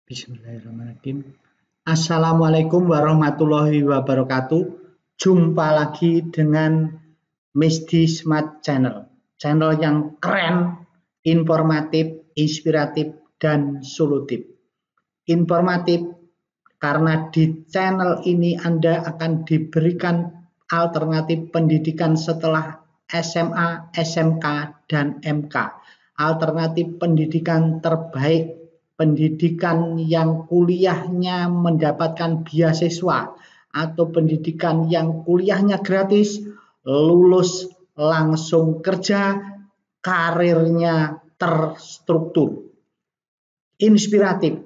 Bismillahirrahmanirrahim. Assalamualaikum warahmatullahi wabarakatuh. Jumpa lagi dengan Misdi Smart Channel. Channel yang keren, informatif, inspiratif, dan solutif. Informatif karena di channel ini Anda akan diberikan alternatif pendidikan setelah SMA, SMK, dan MK. Alternatif pendidikan terbaik, pendidikan yang kuliahnya mendapatkan beasiswa atau pendidikan yang kuliahnya gratis, lulus langsung kerja, karirnya terstruktur. Inspiratif.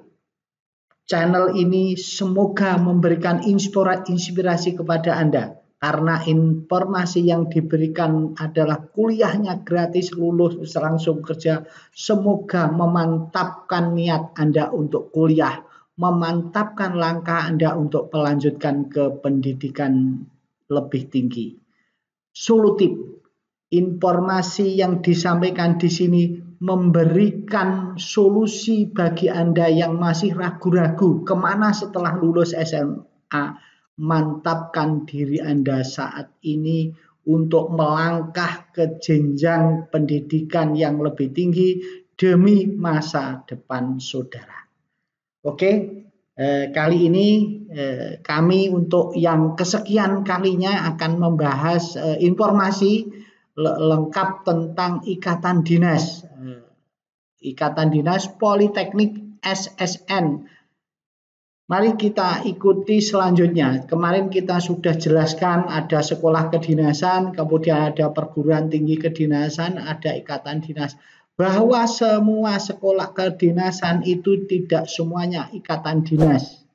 Channel ini semoga memberikan inspirasi kepada Anda karena informasi yang diberikan adalah kuliahnya gratis, lulus langsung kerja. Semoga memantapkan niat Anda untuk kuliah, memantapkan langkah Anda untuk melanjutkan ke pendidikan lebih tinggi. Solutif, informasi yang disampaikan di sini memberikan solusi bagi Anda yang masih ragu-ragu kemana setelah lulus SMA. Mantapkan diri Anda saat ini untuk melangkah ke jenjang pendidikan yang lebih tinggi demi masa depan saudara. Oke, kali ini kami untuk yang kesekian kalinya akan membahas informasi lengkap tentang Ikatan Dinas. Ikatan Dinas Politeknik SSN. Mari kita ikuti selanjutnya. Kemarin kita sudah jelaskan ada sekolah kedinasan, kemudian ada perguruan tinggi kedinasan, ada ikatan dinas. Bahwa semua sekolah kedinasan itu tidak semuanya ikatan dinas.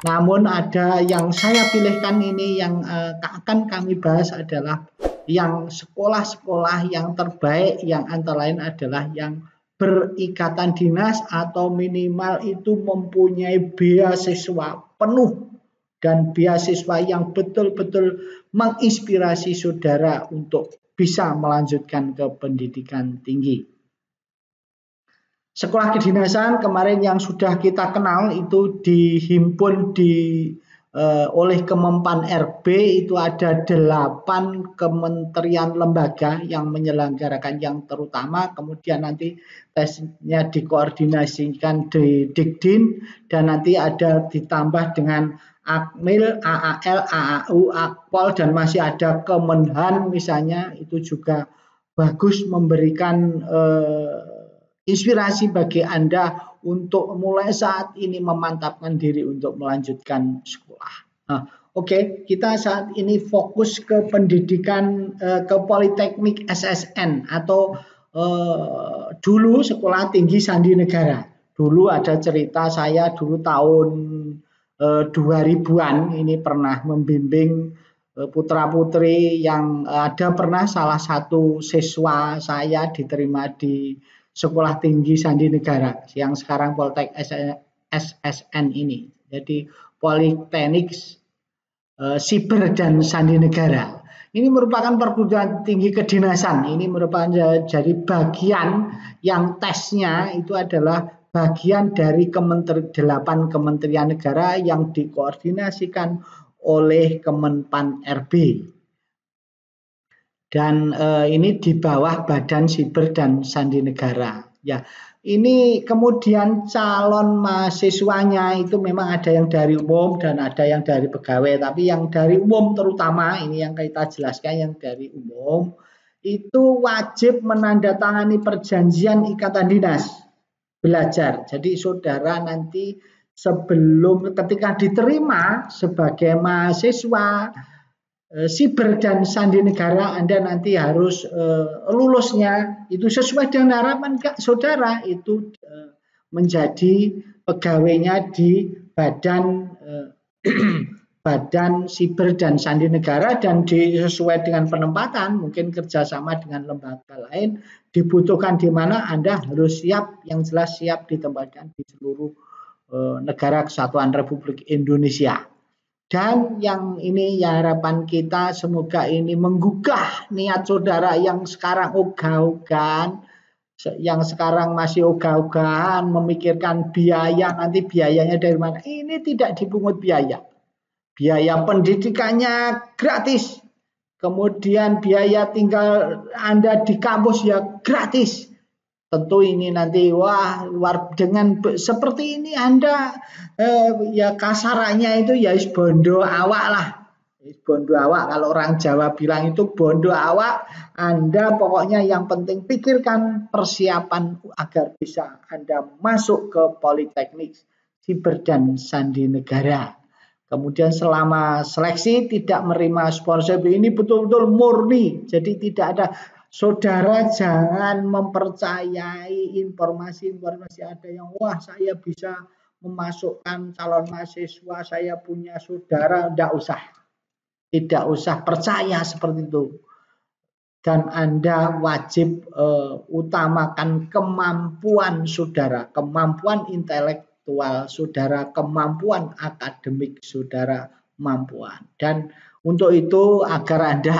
Namun ada yang saya pilihkan ini yang akan kami bahas adalah yang sekolah-sekolah yang terbaik, yang antara lain adalah yang berikatan dinas atau minimal itu mempunyai beasiswa penuh dan beasiswa yang betul-betul menginspirasi saudara untuk bisa melanjutkan ke pendidikan tinggi. Sekolah kedinasan kemarin yang sudah kita kenal itu dihimpun oleh Kemenpan RB, itu ada 8 kementerian lembaga yang menyelenggarakan yang terutama, kemudian nanti tesnya dikoordinasikan di Dikdin dan nanti ada ditambah dengan Akmil, AAL, AAU, Akpol dan masih ada Kemenhan misalnya, itu juga bagus memberikan inspirasi bagi Anda untuk mulai saat ini memantapkan diri untuk melanjutkan sekolah. Oke, kita saat ini fokus ke pendidikan ke Politeknik SSN atau dulu Sekolah Tinggi Sandi Negara. Dulu ada cerita saya dulu tahun 2000-an ini pernah membimbing putra-putri yang ada pernah salah satu siswa saya diterima di Sekolah Tinggi Sandi Negara yang sekarang Poltek SSN ini. Jadi Politeknik Siber dan Sandi Negara. Ini merupakan perguruan tinggi kedinasan. Ini merupakan jadi bagian yang tesnya itu adalah bagian dari 8 kementerian negara yang dikoordinasikan oleh Kemenpan RB. Dan ini di bawah Badan Siber dan Sandi Negara. Ya, ini kemudian calon mahasiswanya itu memang ada yang dari umum dan ada yang dari pegawai. Tapi yang dari umum terutama ini yang kita jelaskan yang dari umum itu wajib menandatangani perjanjian ikatan dinas belajar. Jadi saudara nanti sebelum ketika diterima sebagai mahasiswa Siber dan Sandi Negara, Anda nanti harus lulusnya itu sesuai dengan harapan saudara itu menjadi pegawainya di Badan Siber dan Sandi Negara dan sesuai dengan penempatan mungkin kerjasama dengan lembaga lain dibutuhkan di mana Anda harus siap, yang jelas siap ditempatkan di seluruh negara Kesatuan Republik Indonesia. Dan yang ini ya harapan kita semoga ini menggugah niat saudara yang sekarang ogah-ogahan Yang sekarang masih ogah-ogahan memikirkan biaya, nanti biayanya dari mana. Ini tidak dipungut biaya. Biaya pendidikannya gratis. Kemudian biaya tinggal Anda di kampus ya gratis. Tentu ini nanti wah luar dengan seperti ini Anda ya kasarannya itu ya bondo awak lah. Bondo awak, kalau orang Jawa bilang itu bondo awak. Anda pokoknya yang penting pikirkan persiapan agar bisa Anda masuk ke Politeknik Siber dan Sandi Negara. Kemudian selama seleksi tidak menerima sponsor, ini betul-betul murni. Jadi tidak ada, saudara jangan mempercayai informasi-informasi ada yang wah saya bisa memasukkan calon mahasiswa, saya punya saudara, tidak usah. Tidak usah percaya seperti itu. Dan Anda wajib utamakan kemampuan saudara, kemampuan intelektual saudara, kemampuan akademik saudara, kemampuan. Dan untuk itu agar Anda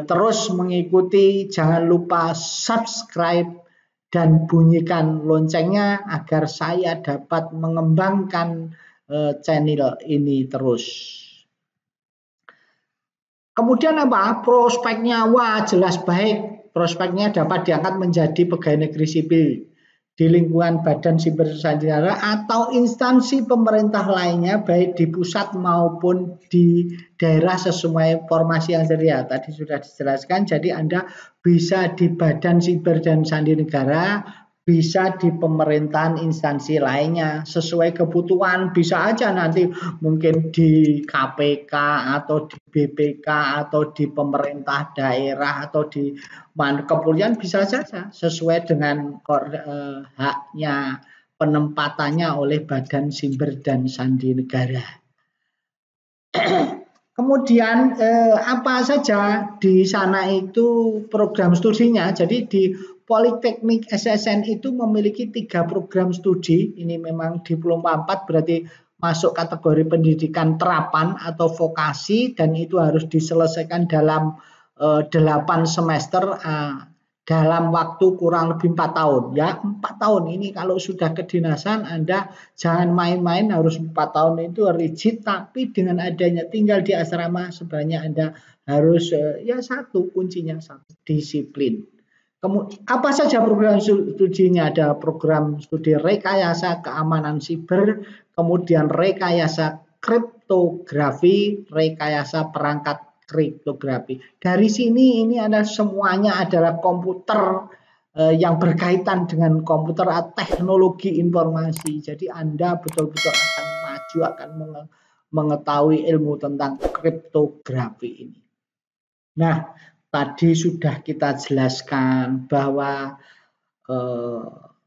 terus mengikuti, jangan lupa subscribe dan bunyikan loncengnya agar saya dapat mengembangkan channel ini terus. Kemudian apa? Prospeknya, wah jelas baik. Prospeknya dapat diangkat menjadi pegawai negeri sipil di lingkungan Badan Siber Sandi Negara atau instansi pemerintah lainnya, baik di pusat maupun di daerah sesuai formasi yang sedia. Tadi sudah dijelaskan, jadi Anda bisa di Badan Siber dan Sandi Negara, bisa di pemerintahan instansi lainnya sesuai kebutuhan. Bisa aja nanti mungkin di KPK atau di BPK atau di pemerintah daerah atau di kepolisian, bisa saja sesuai dengan haknya penempatannya oleh Badan Siber dan Sandi Negara. Kemudian apa saja di sana itu program studinya. Jadi di Politeknik SSN itu memiliki 3 program studi. Ini memang diploma 4, berarti masuk kategori pendidikan terapan atau vokasi, dan itu harus diselesaikan dalam 8 semester dalam waktu kurang lebih 4 tahun. Ya, 4 tahun ini kalau sudah kedinasan Anda jangan main-main, harus 4 tahun itu rigid, tapi dengan adanya tinggal di asrama sebenarnya Anda harus ya satu kuncinya, satu disiplin. Apa saja program studinya? Ada program studi rekayasa keamanan siber, kemudian rekayasa kriptografi, rekayasa perangkat kriptografi. Dari sini ini ada semuanya adalah komputer yang berkaitan dengan komputer atau teknologi informasi. Jadi Anda betul-betul akan maju, akan mengetahui ilmu tentang kriptografi ini. Nah, tadi sudah kita jelaskan bahwa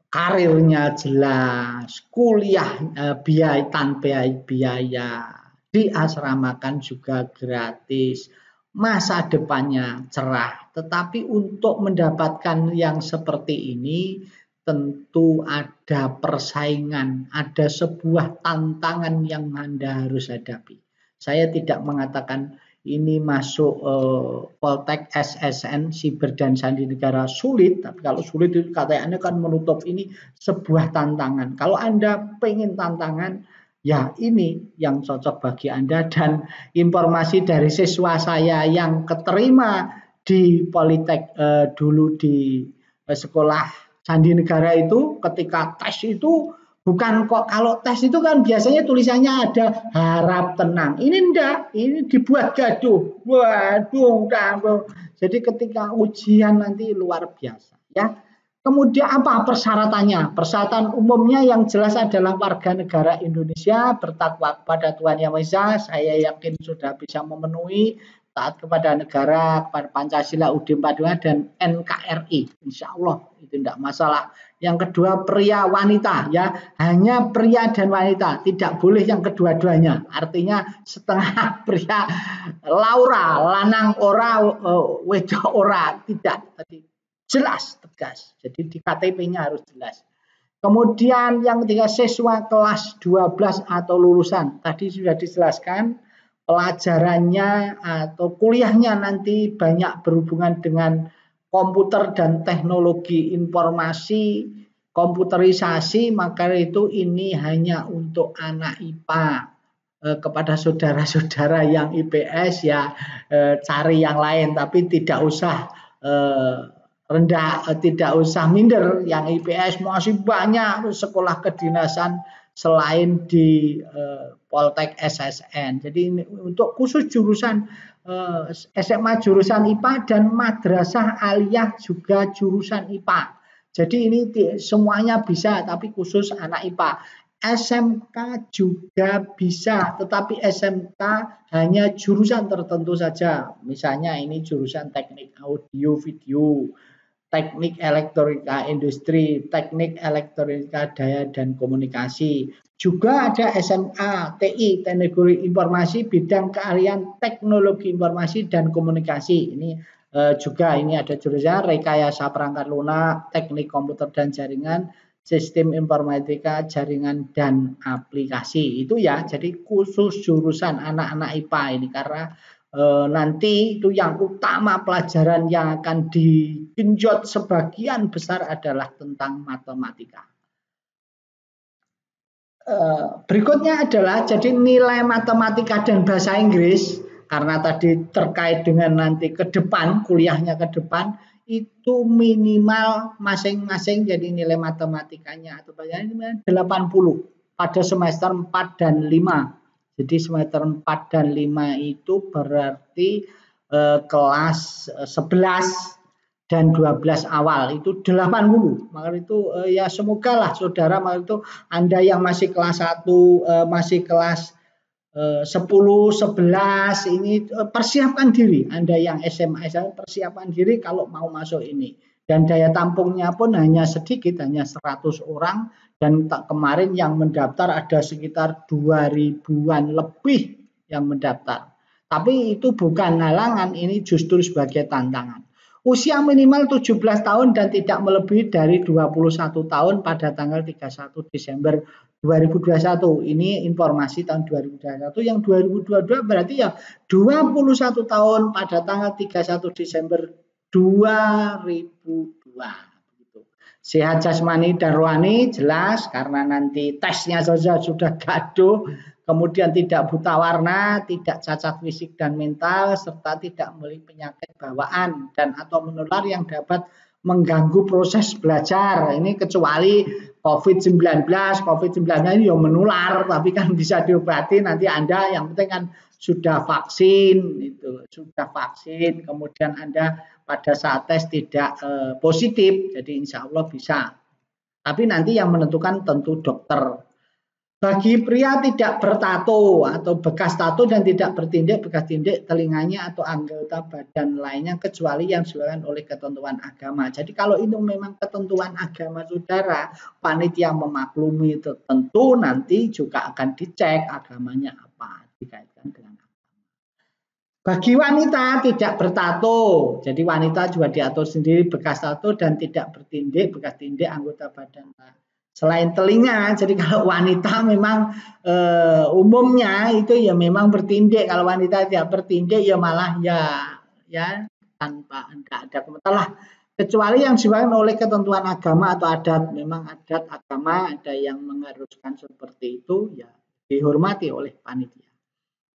karirnya jelas, kuliah biaya tanpa biaya, diasramakan juga gratis, masa depannya cerah. Tetapi untuk mendapatkan yang seperti ini tentu ada persaingan, ada sebuah tantangan yang Anda harus hadapi. Saya tidak mengatakan ini masuk Poltek SSN Siber dan Sandi Negara sulit, tapi kalau sulit itu katanya kan menutup ini sebuah tantangan. Kalau Anda pengen tantangan, ya ini yang cocok bagi Anda. Dan informasi dari siswa saya yang keterima di Politek dulu di sekolah Sandi Negara itu, ketika tes itu bukan kok, kalau tes itu kan biasanya tulisannya ada harap tenang. Ini enggak, ini dibuat gaduh. Waduh, jadi ketika ujian nanti luar biasa ya. Kemudian apa persyaratannya? Persyaratan umumnya yang jelas adalah warga negara Indonesia, bertakwa kepada Tuhan Yang Maha Esa. Saya yakin sudah bisa memenuhi, taat kepada negara, kepada Pancasila, UUD 45 dan NKRI. Insya Allah itu tidak masalah. Yang kedua pria wanita, ya hanya pria dan wanita, tidak boleh yang kedua-duanya. Artinya setengah pria Laura, lanang ora, wedok ora, tidak. Tadi jelas tegas. Jadi di KTP-nya harus jelas. Kemudian yang ketiga siswa kelas 12 atau lulusan. Tadi sudah dijelaskan pelajarannya atau kuliahnya nanti banyak berhubungan dengan komputer dan teknologi informasi, komputerisasi, maka itu ini hanya untuk anak IPA. Kepada saudara-saudara yang IPS ya cari yang lain, tapi tidak usah rendah, tidak usah minder. Yang IPS masih banyak sekolah kedinasan selain di Poltek SSN. Jadi ini untuk khusus jurusan SMA jurusan IPA dan madrasah aliyah juga jurusan IPA. Jadi ini semuanya bisa, tapi khusus anak IPA. SMK juga bisa, tetapi SMK hanya jurusan tertentu saja. Misalnya ini jurusan teknik audio video, teknik elektronika industri, teknik elektronika daya dan komunikasi. Juga ada SMA TI, teknologi informasi bidang keahlian teknologi informasi dan komunikasi. Ini juga ini ada jurusan rekayasa perangkat lunak, teknik komputer dan jaringan, sistem informatika, jaringan dan aplikasi. Itu ya, jadi khusus jurusan anak-anak IPA ini karena nanti itu yang utama pelajaran yang akan digenjot sebagian besar adalah tentang matematika. Berikutnya adalah jadi nilai matematika dan bahasa Inggris, karena tadi terkait dengan nanti ke depan, kuliahnya ke depan, itu minimal masing-masing jadi nilai matematikanya atau bahasanya 80 pada semester 4 dan 5. Jadi semester 4 dan 5 itu berarti kelas 11 dan 12 awal itu 80. Maka itu ya semoga lah saudara, maka itu Anda yang masih kelas 1, masih kelas 10, 11 ini persiapkan diri. Anda yang SMA persiapkan diri kalau mau masuk ini. Dan daya tampungnya pun hanya sedikit, hanya 100 orang. Dan kemarin yang mendaftar ada sekitar 2000-an lebih yang mendaftar. Tapi itu bukan halangan, ini justru sebagai tantangan. Usia minimal 17 tahun dan tidak melebihi dari 21 tahun pada tanggal 31 Desember 2021. Ini informasi tahun 2021. Yang 2022 berarti ya 21 tahun pada tanggal 31 Desember 2002. Sehat jasmani dan rohani jelas karena nanti tesnya saja sudah gaduh, kemudian tidak buta warna, tidak cacat fisik dan mental, serta tidak memiliki penyakit bawaan dan atau menular yang dapat mengganggu proses belajar. Ini kecuali COVID-19 ini yang menular, tapi kan bisa diobati. Nanti Anda yang penting kan sudah vaksin, sudah vaksin, kemudian Anda pada saat tes tidak positif, jadi insya Allah bisa. Tapi nanti yang menentukan tentu dokter. Bagi pria tidak bertato atau bekas tato dan tidak bertindik, bekas tindik telinganya atau anggota badan lainnya kecuali yang disebutkan oleh ketentuan agama. Jadi kalau itu memang ketentuan agama saudara, panitia memaklumi itu tentu nanti juga akan dicek agamanya apa dikaitkan dengan agama. Bagi wanita tidak bertato, jadi wanita juga diatur sendiri bekas tato dan tidak bertindik, bekas tindik anggota badan selain telinga. Jadi kalau wanita memang umumnya itu ya memang bertindik, kalau wanita tidak bertindik ya malah ya tanpa ada komentar lah. Kecuali yang disebutkan oleh ketentuan agama atau adat, memang adat agama ada yang mengharuskan seperti itu ya dihormati oleh panitia.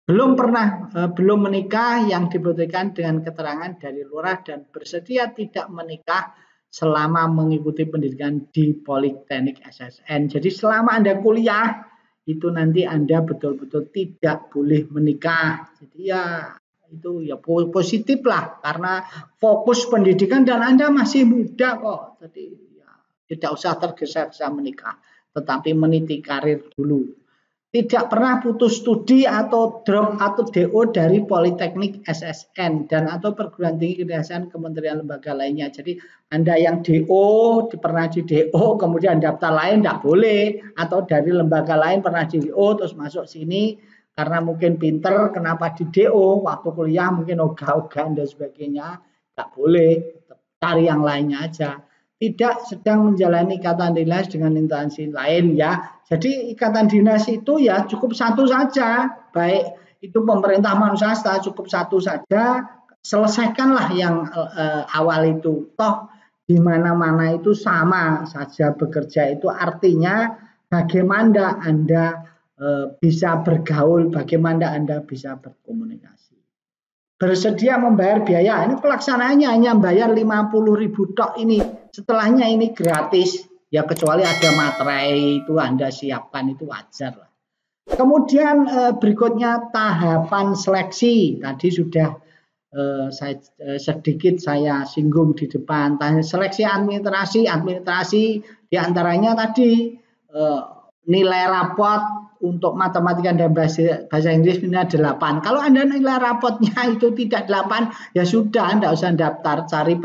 Belum menikah yang dibutuhkan dengan keterangan dari lurah dan bersedia tidak menikah selama mengikuti pendidikan di Politeknik SSN. Jadi selama Anda kuliah itu nanti Anda betul-betul tidak boleh menikah. Jadi ya itu ya positif lah karena fokus pendidikan dan Anda masih muda kok. Jadi ya, tidak usah tergesa-gesa menikah, tetapi meniti karir dulu. Tidak pernah putus studi atau drop atau DO dari Politeknik SSN dan atau perguruan tinggi kedinasan kementerian lembaga lainnya. Jadi Anda yang DO pernah di DO kemudian daftar lain tidak boleh, atau dari lembaga lain pernah di DO terus masuk sini karena mungkin pinter kenapa di DO waktu kuliah mungkin ogah-ogahan dan sebagainya, tidak boleh, cari yang lainnya aja. Tidak sedang menjalani ikatan dinas dengan instansi lain ya. Jadi ikatan dinas itu ya cukup satu saja, baik itu pemerintah maupun swasta cukup satu saja. selesaikanlah yang awal itu. Toh di mana-mana itu sama saja bekerja, itu artinya bagaimana Anda bisa bergaul, bagaimana Anda bisa berkomunikasi. Bersedia membayar biaya, ini pelaksanaannya hanya bayar 50.000 tok ini, setelahnya ini gratis, ya kecuali ada materai itu Anda siapkan, itu wajar lah. Kemudian berikutnya tahapan seleksi, tadi sudah sedikit saya singgung di depan. Seleksi administrasi diantaranya tadi nilai rapot untuk matematika dan bahasa Inggris ini 8. Kalau Anda nilai rapotnya itu tidak 8, ya sudah Anda usah daftar, cari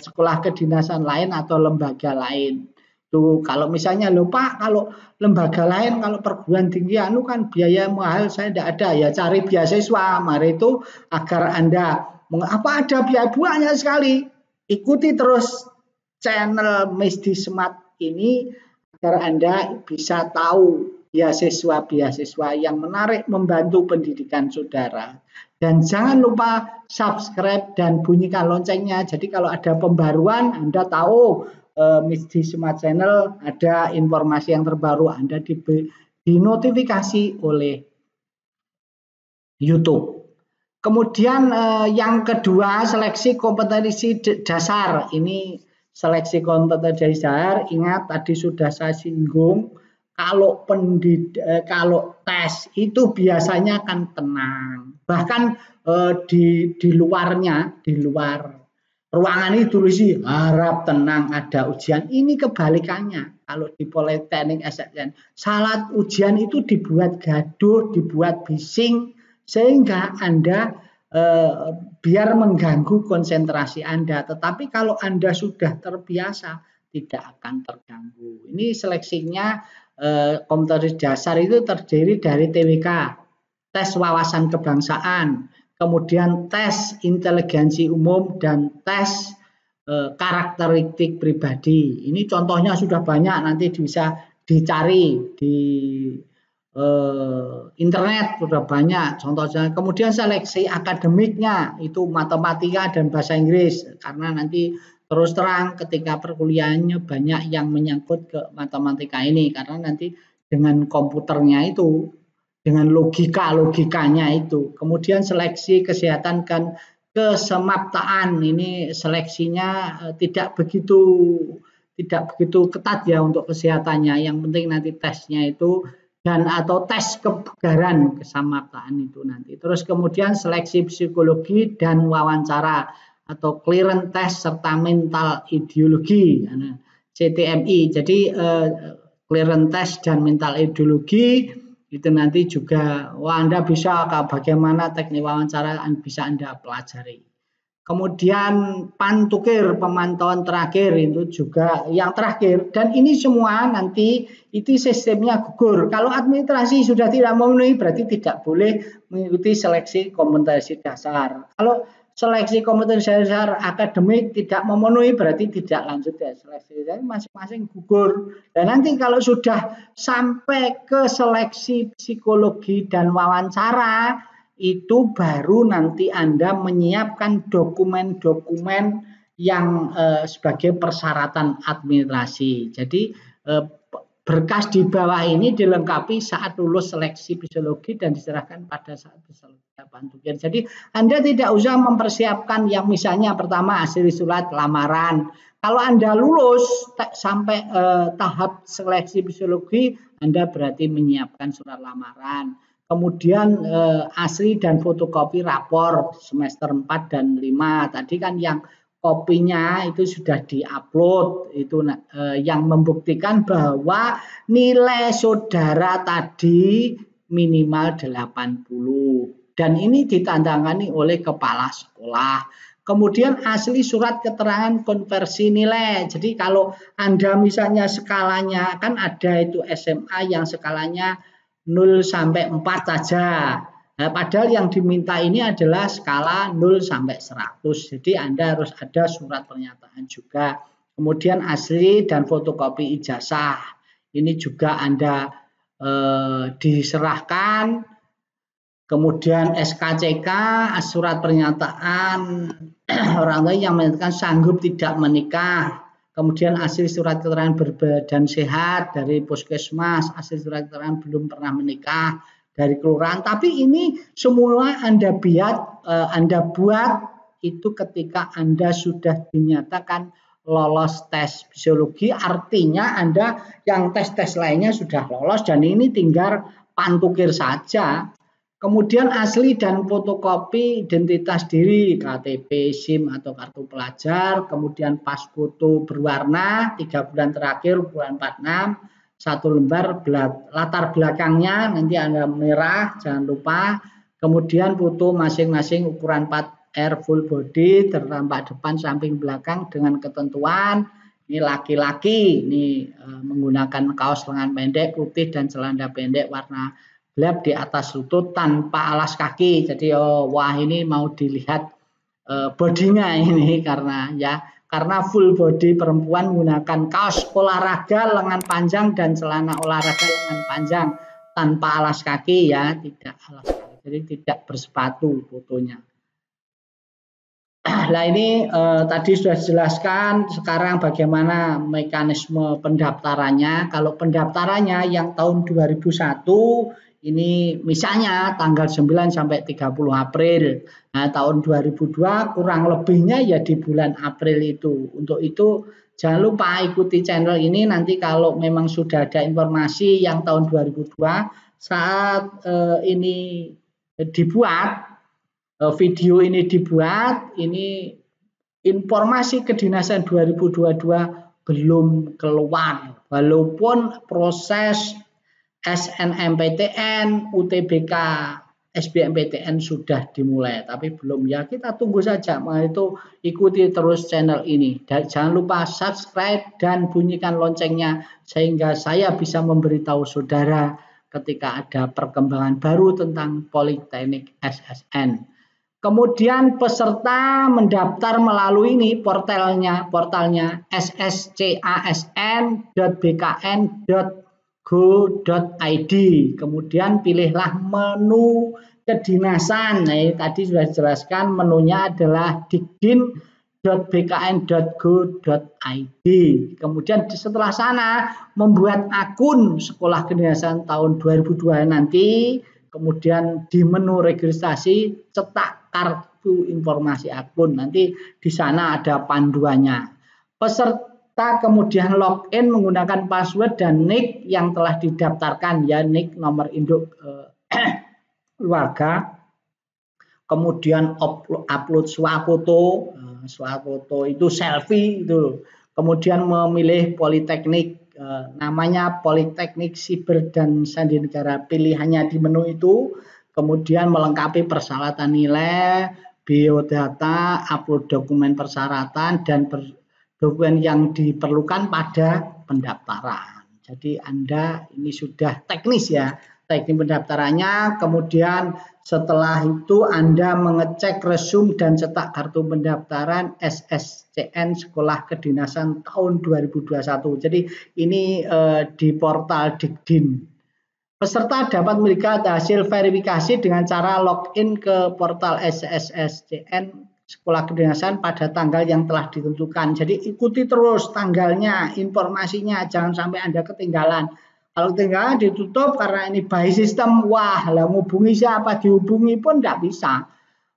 sekolah kedinasan lain atau lembaga lain. Tuh, kalau misalnya lupa, kalau lembaga lain, kalau perguruan tinggi kan biaya mahal, saya tidak ada, ya cari beasiswa. Mari itu agar Anda ada biaya banyak sekali. Ikuti terus channel Misdi Smart ini agar Anda bisa tahu beasiswa yang menarik membantu pendidikan saudara. Dan jangan lupa subscribe dan bunyikan loncengnya. Jadi kalau ada pembaruan Anda tahu Misdi Smart Channel ada informasi yang terbaru, Anda dinotifikasi oleh YouTube. Kemudian yang kedua, seleksi kompetensi dasar. Ini seleksi kompetensi dasar, ingat tadi sudah saya singgung, kalau tes itu biasanya akan tenang. Bahkan di luar ruangan itu tulis harap tenang ada ujian. Ini kebalikannya. Kalau di Politeknik SDN, syarat ujian itu dibuat gaduh, dibuat bising, sehingga Anda biar mengganggu konsentrasi Anda. Tetapi kalau Anda sudah terbiasa, tidak akan terganggu. Ini seleksinya kompetensi dasar itu terdiri dari TWK, tes wawasan kebangsaan, kemudian tes inteligensi umum, dan tes karakteristik pribadi. Ini contohnya sudah banyak, nanti bisa dicari di internet, sudah banyak contohnya. Kemudian seleksi akademiknya itu matematika dan bahasa Inggris, karena nanti terus terang ketika perkuliahannya banyak yang menyangkut ke matematika ini, karena nanti dengan komputernya itu, dengan logikanya itu. Kemudian seleksi kesehatan dan kesemaptaan, ini seleksinya tidak begitu ketat ya untuk kesehatannya. Yang penting nanti tesnya itu atau tes kebugaran, kesamaptaan itu nanti. Terus kemudian seleksi psikologi dan wawancara atau clearance test serta mental ideologi, CTMI. Jadi clearance test dan mental ideologi itu nanti juga Anda bisa bagaimana teknik wawancara bisa Anda pelajari. Kemudian pantukir pemantauan terakhir itu juga yang terakhir, dan ini semua nanti itu sistemnya gugur. Kalau administrasi sudah tidak memenuhi berarti tidak boleh mengikuti seleksi kompetensi dasar. Kalau seleksi kompetensi dasar akademik tidak memenuhi berarti tidak lanjut ya seleksi, jadi masing-masing gugur. Dan nanti kalau sudah sampai ke seleksi psikologi dan wawancara, itu baru nanti Anda menyiapkan dokumen-dokumen yang sebagai persyaratan administrasi. Jadi berkas di bawah ini dilengkapi saat lulus seleksi psikologi dan diserahkan pada saat peserta pantukir. Jadi Anda tidak usah mempersiapkan yang misalnya pertama hasil surat lamaran. Kalau Anda lulus sampai tahap seleksi psikologi, Anda berarti menyiapkan surat lamaran. Kemudian asli dan fotokopi rapor semester 4 dan 5. Tadi kan yang kopinya itu sudah diupload, itu yang membuktikan bahwa nilai saudara tadi minimal 80. Dan ini ditandangani oleh kepala sekolah. Kemudian asli surat keterangan konversi nilai. Jadi kalau Anda misalnya skalanya kan ada itu SMA yang skalanya 0 sampai 4 saja. Nah, padahal yang diminta ini adalah skala 0 sampai 100. Jadi Anda harus ada surat pernyataan juga. Kemudian asli dan fotokopi ijazah. Ini juga Anda diserahkan Kemudian SKCK, surat pernyataan orang tua yang menyatakan sanggup tidak menikah. Kemudian hasil surat keterangan berbadan sehat dari puskesmas, hasil surat keterangan belum pernah menikah dari kelurahan. Tapi ini semua Anda buat itu ketika Anda sudah dinyatakan lolos tes fisiologi, artinya Anda yang tes-tes lainnya sudah lolos dan ini tinggal pantukir saja. Kemudian asli dan fotokopi identitas diri, KTP, SIM atau kartu pelajar, kemudian pas foto berwarna 3 bulan terakhir, bulan 46, 1 lembar, latar belakangnya nanti Anda merah, jangan lupa. Kemudian foto masing-masing ukuran 4R full body, tertampak depan, samping, belakang dengan ketentuan. Ini laki-laki, ini menggunakan kaos lengan pendek putih dan celana pendek warna gelap di atas lutut tanpa alas kaki. Jadi wah ini mau dilihat bodinya ini karena full body perempuan menggunakan kaos olahraga lengan panjang dan celana olahraga lengan panjang tanpa alas kaki ya, tidak alas kaki. Jadi tidak bersepatu fotonya. Nah ini tadi sudah dijelaskan, sekarang bagaimana mekanisme pendaftarannya. Kalau pendaftarannya yang tahun 2001 ini misalnya tanggal 9 sampai 30 April. Nah, tahun 2002 kurang lebihnya ya di bulan April itu. Untuk itu jangan lupa ikuti channel ini, nanti kalau memang sudah ada informasi yang tahun 2002 saat ini dibuat, video ini dibuat, ini informasi kedinasan 2022 belum keluar. Walaupun proses SNMPTN, UTBK, SBMPTN sudah dimulai, tapi belum ya. Kita tunggu saja. Itu ikuti terus channel ini. Dan jangan lupa subscribe dan bunyikan loncengnya sehingga saya bisa memberitahu saudara ketika ada perkembangan baru tentang Politeknik SSN. Kemudian peserta mendaftar melalui ini portalnya sscasn.bkn.go.id. Kemudian pilihlah menu kedinasan. Nah, tadi sudah dijelaskan menunya adalah dikdin.bkn.go.id. Kemudian setelah sana membuat akun sekolah kedinasan tahun 2002 nanti. Kemudian di menu registrasi cetak kartu informasi akun. Nanti di sana ada panduannya. Peserta kemudian login menggunakan password dan nick yang telah didaftarkan, ya, nick nomor induk keluarga. Kemudian upload swafoto itu selfie itu. Kemudian memilih politeknik, namanya Politeknik Siber dan Sandi Negara, pilihannya di menu itu. Kemudian melengkapi persyaratan nilai, biodata, upload dokumen persyaratan dan dokumen yang diperlukan pada pendaftaran. Jadi Anda ini sudah teknis ya, teknik pendaftarannya. Kemudian setelah itu Anda mengecek resume dan cetak kartu pendaftaran SSCN Sekolah Kedinasan tahun 2021. Jadi ini di portal Dikdin. Peserta dapat melihat hasil verifikasi dengan cara login ke portal SSCN Sekolah Kedinasan pada tanggal yang telah ditentukan. Jadi ikuti terus tanggalnya, informasinya, jangan sampai Anda ketinggalan. Kalau ketinggalan ditutup karena ini by system, wah, lah menghubungi siapa, dihubungi pun tidak bisa.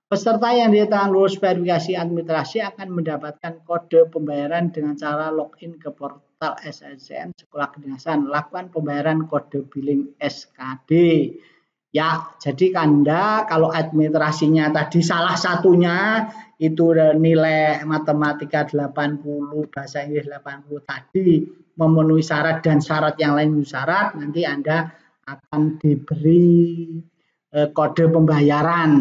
Peserta yang dinyatakan lulus verifikasi administrasi akan mendapatkan kode pembayaran dengan cara login ke portal SSCN Sekolah Kedinasan. Lakukan pembayaran kode billing SKD. Ya, jadi Anda kalau administrasinya tadi salah satunya itu nilai matematika 80, bahasa Inggris 80 tadi memenuhi syarat dan syarat yang lain syarat, nanti Anda akan diberi kode pembayaran,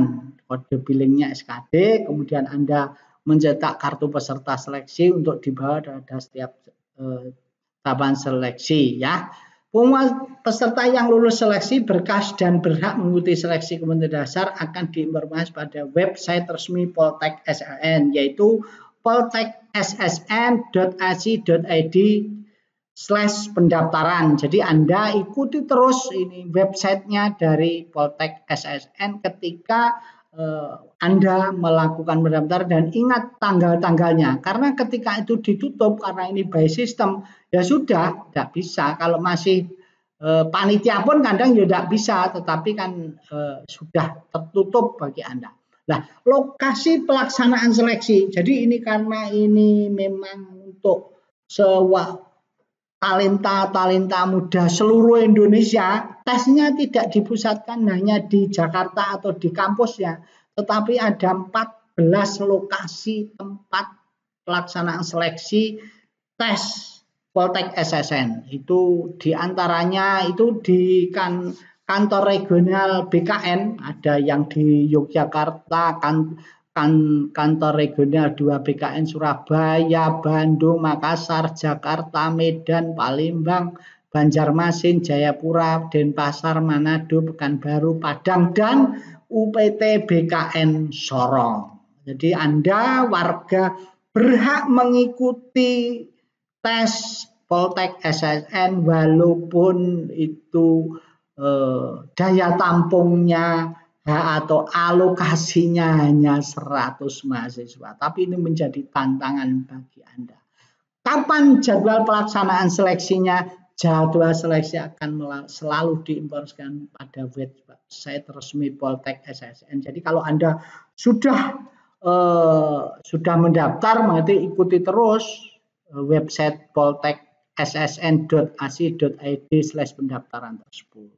kode billingnya SKD, kemudian Anda mencetak kartu peserta seleksi untuk dibawa pada setiap tahapan seleksi ya. Peserta yang lulus seleksi berkas dan berhak mengikuti seleksi Kementerian Dasar akan diinformasi pada website resmi Poltek SSN, yaitu poltekssn.ac.id pendaftaran. Jadi Anda ikuti terus ini websitenya dari Poltek SSN ketika Anda melakukan pendaftaran, dan ingat tanggal-tanggalnya, karena ketika itu ditutup karena ini by system ya sudah tidak bisa. Kalau masih panitia pun kadang ya tidak bisa, tetapi kan sudah tertutup bagi Anda. Nah, lokasi pelaksanaan seleksi. Jadi ini karena ini memang untuk talenta muda seluruh Indonesia, tesnya tidak dipusatkan hanya di Jakarta atau di kampusnya, tetapi ada 14 lokasi tempat pelaksanaan seleksi tes Poltek SSN. Itu diantaranya itu di kantor regional BKN, ada yang di Yogyakarta, kantor regional 2 BKN Surabaya, Bandung, Makassar, Jakarta, Medan, Palembang, Banjarmasin, Jayapura, Denpasar, Manado, Pekanbaru, Padang, dan UPT BKN Sorong. Jadi Anda warga berhak mengikuti tes Poltek SSN walaupun itu daya tampungnya atau alokasinya hanya 100 mahasiswa. Tapi ini menjadi tantangan bagi Anda. Kapan jadwal pelaksanaan seleksinya? Jadwal seleksi akan selalu diinformasikan pada website resmi Poltek SSN. Jadi kalau Anda sudah mendaftar, nanti ikuti terus website poltek ssn.ac.id/pendaftaran tersebut.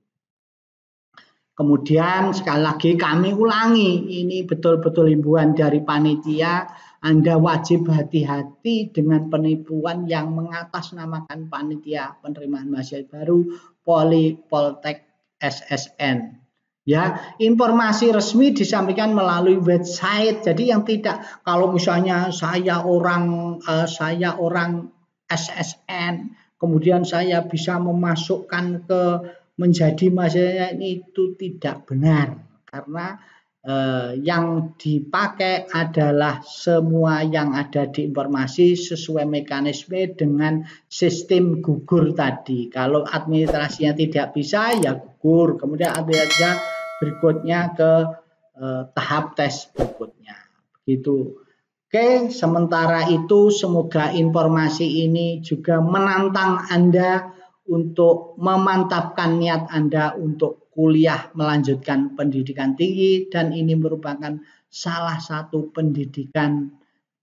Kemudian sekali lagi kami ulangi, ini betul-betul himbauan dari panitia, Anda wajib hati-hati dengan penipuan yang mengatasnamakan panitia penerimaan mahasiswa baru Poltek SSN. Ya, informasi resmi disampaikan melalui website. Jadi yang tidak, kalau misalnya saya orang SSN, kemudian saya bisa memasukkan menjadi mahasiswa, itu tidak benar, karena yang dipakai adalah semua yang ada di informasi sesuai mekanisme dengan sistem gugur tadi. Kalau administrasinya tidak bisa, ya gugur. Kemudian administrasinya berikutnya ke tahap tes berikutnya. Begitu. Oke, sementara itu semoga informasi ini juga menantang Anda untuk memantapkan niat Anda untuk kuliah melanjutkan pendidikan tinggi, dan ini merupakan salah satu pendidikan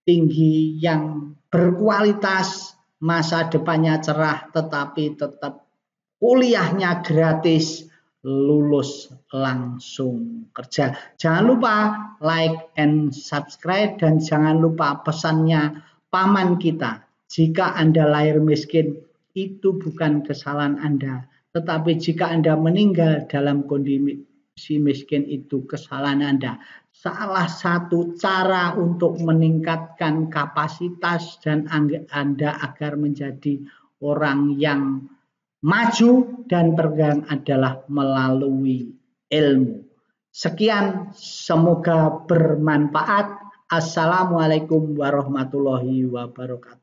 tinggi yang berkualitas, masa depannya cerah, tetapi tetap kuliahnya gratis, lulus langsung kerja. Jangan lupa like and subscribe, dan jangan lupa pesannya paman kita. Jika Anda lahir miskin, itu bukan kesalahan Anda, tetapi jika Anda meninggal dalam kondisi miskin, itu kesalahan Anda. Salah satu cara untuk meningkatkan kapasitas dan Anda agar menjadi orang yang maju dan berkembang adalah melalui ilmu. Sekian, semoga bermanfaat. Assalamualaikum warahmatullahi wabarakatuh.